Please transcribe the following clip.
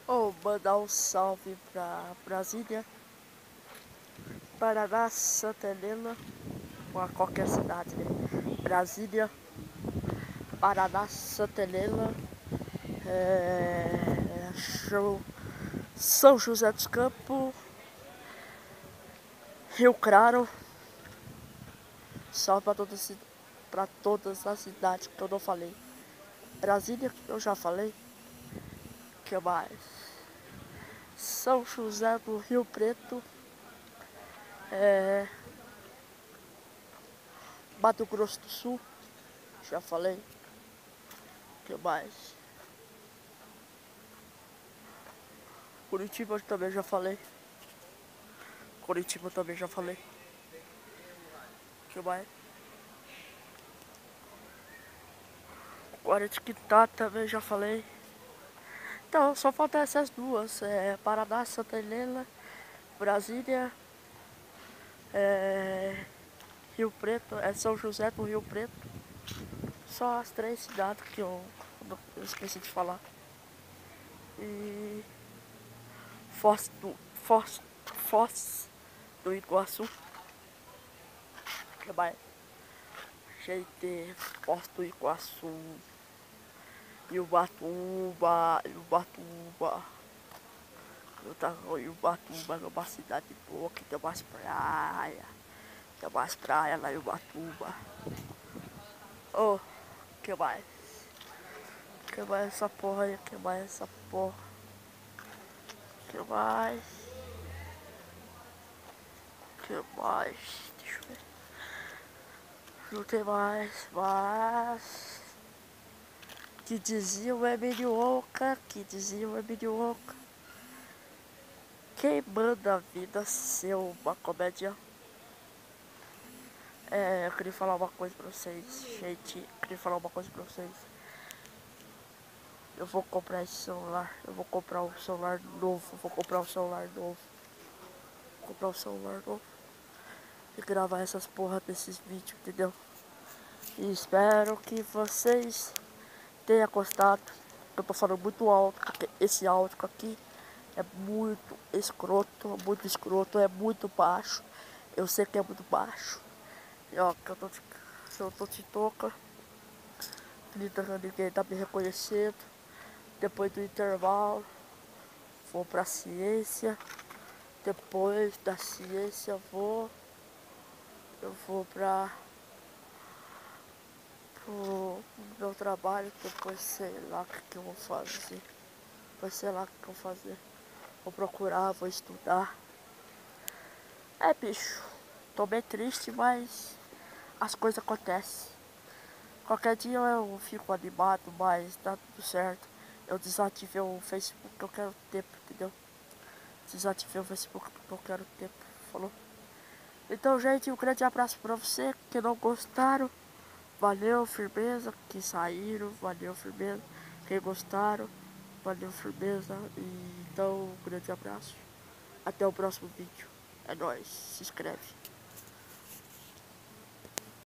Ou mandar um salve pra Brasília, Paraná, Santa Helena, ou qualquer cidade, né? Brasília, Paraná, Santa Helena, show, São José dos Campos, Rio Claro, salve pra todas as cidades que eu não falei. Brasília, eu já falei. Que mais? São José do Rio Preto, Mato Grosso do Sul, já falei. Que mais? Curitiba também já falei. Curitiba também já falei. Que mais? Guaratiquitá também já falei. Então, só faltam essas duas. Paraná, Santa Helena, Brasília, Rio Preto, São José do Rio Preto. Só as três cidades que eu esqueci de falar. E Foz do Iguaçu. Que mais? Gente, Foz do Iguaçu. E Ubatuba. Ubatuba é uma cidade boa que tem umas praias. Tem umas praias lá em Ubatuba. Oh, que mais? Que mais essa porra aí? Que mais essa porra? Que mais? Que mais? Deixa eu ver. Não tem mais, mas... Que dizia o Emílio Oca, quem manda a vida ser uma comédia? Eu queria falar uma coisa pra vocês, gente. Eu vou comprar esse celular. Eu vou comprar um celular novo. Vou comprar um celular novo. E gravar essas porra desses vídeos, entendeu? E espero que vocês tenham gostado. Eu tô falando muito alto, porque esse áudio aqui é muito escroto, é muito baixo. Eu sei que é muito baixo. E ó, que eu tô de touca. Ninguém tá me reconhecendo. Depois do intervalo, vou pra ciência. Depois da ciência eu vou pro meu trabalho. Depois sei lá o que eu vou fazer. Vou procurar, vou estudar. Bicho, tô bem triste, mas as coisas acontecem. Qualquer dia eu fico animado, mas tá tudo certo. Eu desativei o Facebook que eu quero tempo, entendeu? Desativei o Facebook porque eu quero tempo, falou? Então, gente, um grande abraço pra você que não gostaram. Valeu, firmeza, que saíram, valeu, firmeza. Quem gostaram, valeu, firmeza. E, então, um grande abraço. Até o próximo vídeo. É nóis, se inscreve.